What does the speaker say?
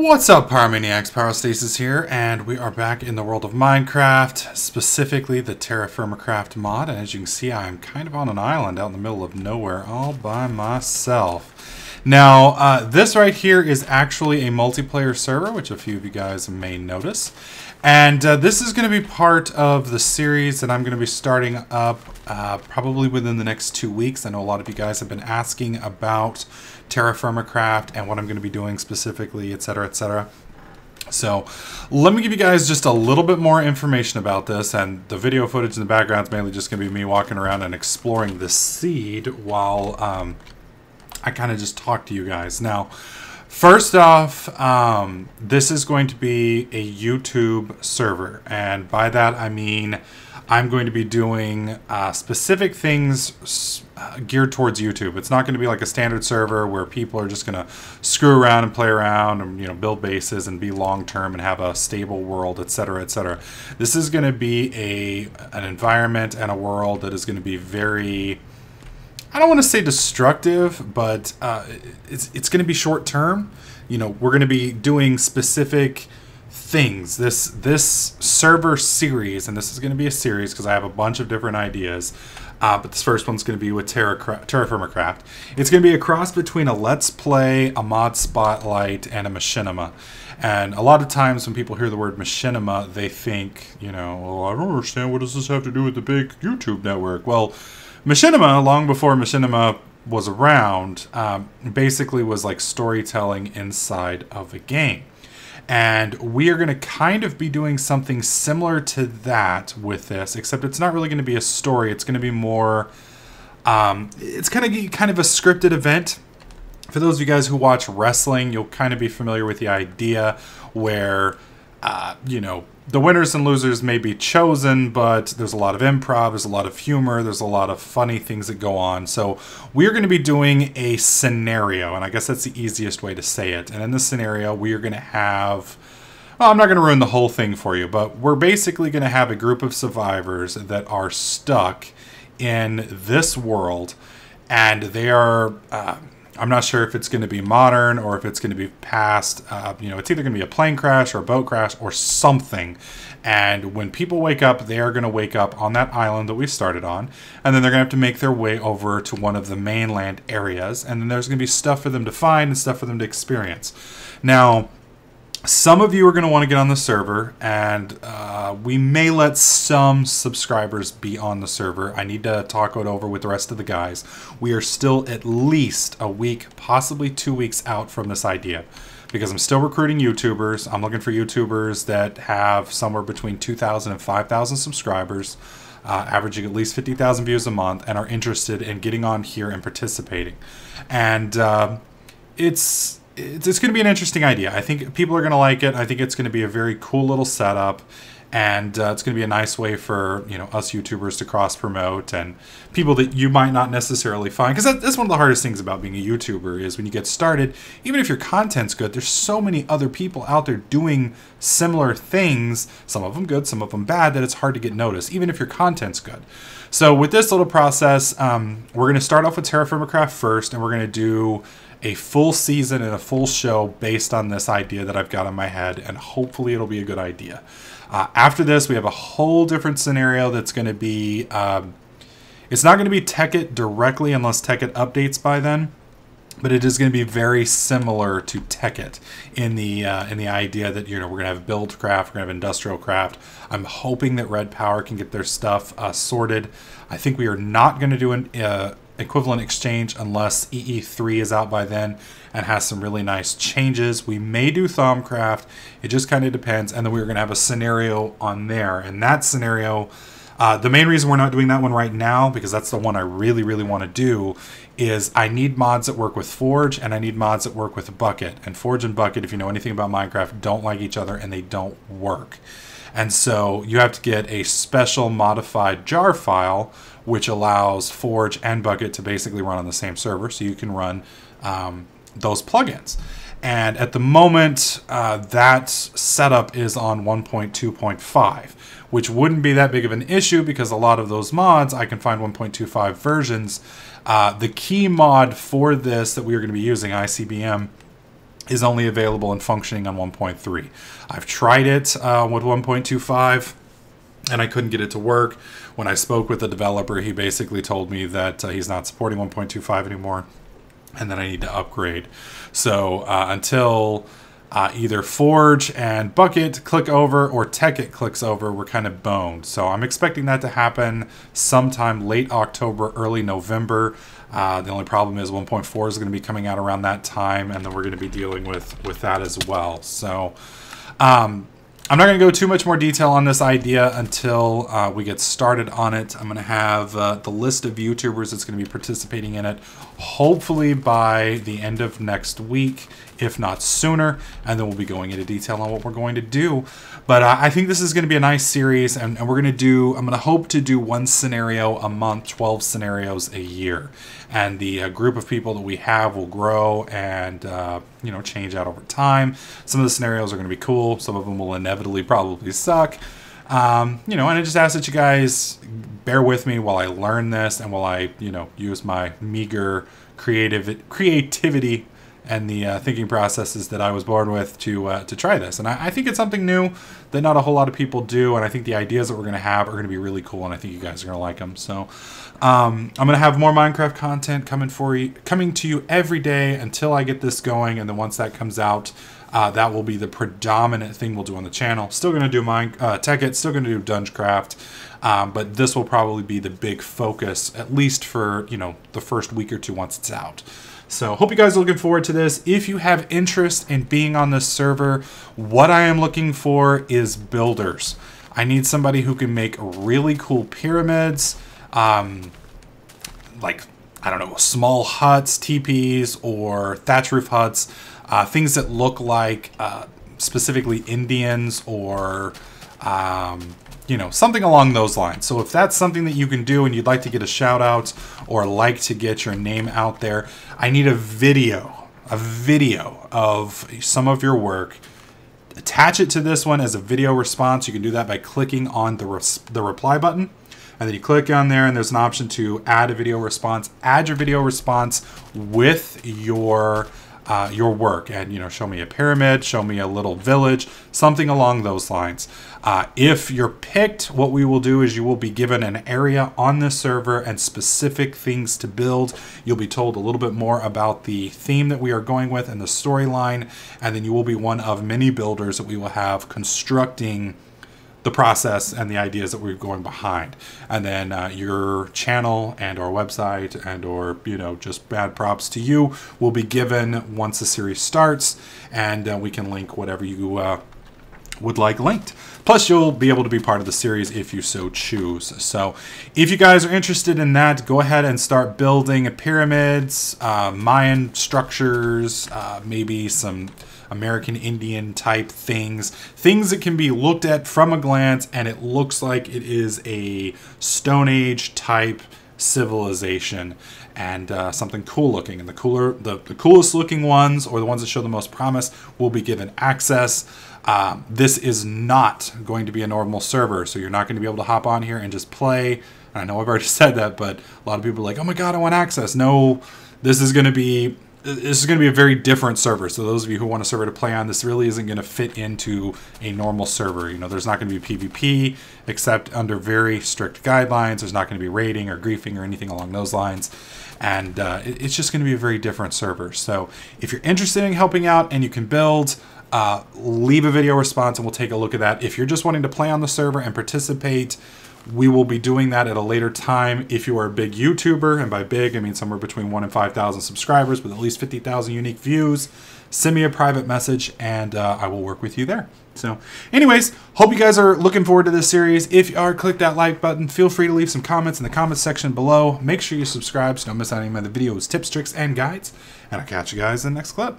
What's up, Pyromaniacs? Pyrostasis here, and we are back in the world of Minecraft, specifically the TerraFirmaCraft mod. And as you can see, I am kind of on an island out in the middle of nowhere all by myself. Now, this right here is actually a multiplayer server, which a few of you guys may notice. And this is going to be part of the series that I'm going to be starting up probably within the next 2 weeks. I know a lot of you guys have been asking about TerraFirmaCraft and what I'm going to be doing specifically, etc., etc. So let me give you guys just a little bit more information about this, and the video footage in the background is mainly just going to be me walking around and exploring the seed while I kind of just talk to you guys. Now, first off, this is going to be a YouTube server, and by that I mean I'm going to be doing specific things geared towards YouTube. It's not going to be like a standard server where people are just going to screw around and play around and build bases and be long-term and have a stable world, etc., etc. This is going to be an environment and a world that is going to be very, I don't want to say destructive, but it's going to be short-term. We're going to be doing specific things. This server series, and this is going to be a series because I have a bunch of different ideas, but this first one's going to be with TerraFirmaCraft. It's going to be a cross between a Let's Play, a Mod Spotlight, and a machinima. And a lot of times when people hear the word machinima, they think, well, I don't understand, what does this have to do with the big YouTube network? Well, machinima, long before machinima was around, basically was like storytelling inside of a game. And we are going to kind of be doing something similar to that with this, except it's not really going to be a story. It's going to be more, it's going to be kind of a scripted event. For those of you guys who watch wrestling, you'll kind of be familiar with the idea where, the winners and losers may be chosen, but there's a lot of improv, there's a lot of humor, there's a lot of funny things that go on. So we're going to be doing a scenario, and I guess that's the easiest way to say it. And in this scenario, we are going to have, well, I'm not going to ruin the whole thing for you, but we're basically going to have a group of survivors that are stuck in this world, and they are, I'm not sure if it's going to be modern or if it's going to be past. It's either going to be a plane crash or a boat crash or something. And when people wake up, they are going to wake up on that island that we started on. And then they're going to have to make their way over to one of the mainland areas. And then there's going to be stuff for them to find and stuff for them to experience. Now, some of you are going to want to get on the server, and we may let some subscribers be on the server. I need to talk it over with the rest of the guys. We are still at least a week, possibly 2 weeks out from this idea, because I'm still recruiting YouTubers. I'm looking for YouTubers that have somewhere between 2,000 and 5,000 subscribers, averaging at least 50,000 views a month, and are interested in getting on here and participating. And it's going to be an interesting idea. I think people are going to like it. I think it's going to be a very cool little setup, and it's going to be a nice way for us YouTubers to cross promote and people that you might not necessarily find, because that's one of the hardest things about being a YouTuber is when you get started, even if your content's good, there's so many other people out there doing similar things, some of them good, some of them bad, that it's hard to get noticed, even if your content's good. So with this little process, we're going to start off with TerraFirmaCraft first, and we're going to do a full season and a full show based on this idea that I've got in my head, and hopefully it'll be a good idea. After this, we have a whole different scenario that's going to be, it's not going to be Tekkit directly unless Tekkit updates by then, but it is going to be very similar to Tekkit in the idea that we're going to have build craft, we're going to have industrial craft. I'm hoping that Red Power can get their stuff sorted. I think we are not going to do an equivalent exchange unless EE3 is out by then and has some really nice changes. We may do Thaumcraft. It just kind of depends. And then we're going to have a scenario on there. And that scenario, the main reason we're not doing that one right now, because that's the one I really, really want to do, is I need mods that work with Forge and I need mods that work with Bucket. And Forge and Bucket, if you know anything about Minecraft, don't like each other and they don't work. And so you have to get a special modified jar file which allows Forge and Bucket to basically run on the same server, so you can run those plugins. And at the moment, that setup is on 1.2.5, which wouldn't be that big of an issue because a lot of those mods, I can find 1.25 versions. The key mod for this that we are going to be using, ICBM, is only available and functioning on 1.3. I've tried it with 1.25 and I couldn't get it to work. When I spoke with the developer, he basically told me that he's not supporting 1.25 anymore and that I need to upgrade. So until either Forge and Bucket click over or Tekkit clicks over, we're kind of boned. So I'm expecting that to happen sometime late October, early November. The only problem is 1.4 is going to be coming out around that time, and then we're going to be dealing with that as well. So I'm not going to go too much more detail on this idea until we get started on it. I'm going to have the list of YouTubers that's going to be participating in it, hopefully by the end of next week, if not sooner, and then we'll be going into detail on what we're going to do. But I think this is going to be a nice series, and we're going to I'm going to hope to do one scenario a month, 12 scenarios a year. And the group of people that we have will grow and, you know, change out over time. Some of the scenarios are going to be cool. Some of them will inevitably probably suck. You know, and I just ask that you guys bear with me while I learn this and while I, you know, use my meager creativity and the thinking processes that I was born with to try this. And I think it's something new that not a whole lot of people do, and I think the ideas that we're going to have are going to be really cool, and I think you guys are going to like them. So I'm going to have more Minecraft content coming to you every day until I get this going, and then once that comes out, that will be the predominant thing we'll do on the channel. Still going to do Tekkit, still going to do Dungeoncraft, but this will probably be the big focus, at least for, you know, the first week or two once it's out. So hope you guys are looking forward to this. If you have interest in being on this server, what I am looking for is builders. I need somebody who can make really cool pyramids, like, I don't know, small huts, teepees, or thatch roof huts, things that look like specifically Indians or you know, something along those lines. So if that's something that you can do and you'd like to get a shout out or like to get your name out there, I need a video of some of your work. Attach it to this one as a video response. You can do that by clicking on the reply button. And then you click on there and there's an option to add a video response. Add your video response with your work, and, you know, show me a pyramid, show me a little village, something along those lines. If you're picked, what we will do is you will be given an area on this server and specific things to build. You'll be told a little bit more about the theme that we are going with and the storyline, and then you will be one of many builders that we will have constructing the process and the ideas that we're going behind. And then your channel and our website and or, you know, just bad props to you will be given once the series starts, and we can link whatever you would like linked. Plus you'll be able to be part of the series if you so choose. So if you guys are interested in that, go ahead and start building pyramids, Mayan structures, maybe some American Indian type things that can be looked at from a glance and it looks like it is a Stone Age type civilization, and something cool looking. And the coolest looking ones, or the ones that show the most promise, will be given access. This is not going to be a normal server, so you're not going to be able to hop on here and just play. And I know I've already said that, but a lot of people are like, oh my god, I want access. No, this is going to be a very different server. So those of you who want a server to play on, this really isn't going to fit into a normal server. You know, there's not going to be PvP except under very strict guidelines. There's not going to be raiding or griefing or anything along those lines. And it's just going to be a very different server. So if you're interested in helping out and you can build, leave a video response and we'll take a look at that. If you're just wanting to play on the server and participate, we will be doing that at a later time. If you are a big YouTuber, and by big I mean somewhere between 1 and 5,000 subscribers with at least 50,000 unique views, send me a private message and I will work with you there. So anyways, hope you guys are looking forward to this series. If you are, click that like button. Feel free to leave some comments in the comments section below. Make sure you subscribe so you don't miss out on any of the videos, tips, tricks, and guides. And I'll catch you guys in the next clip.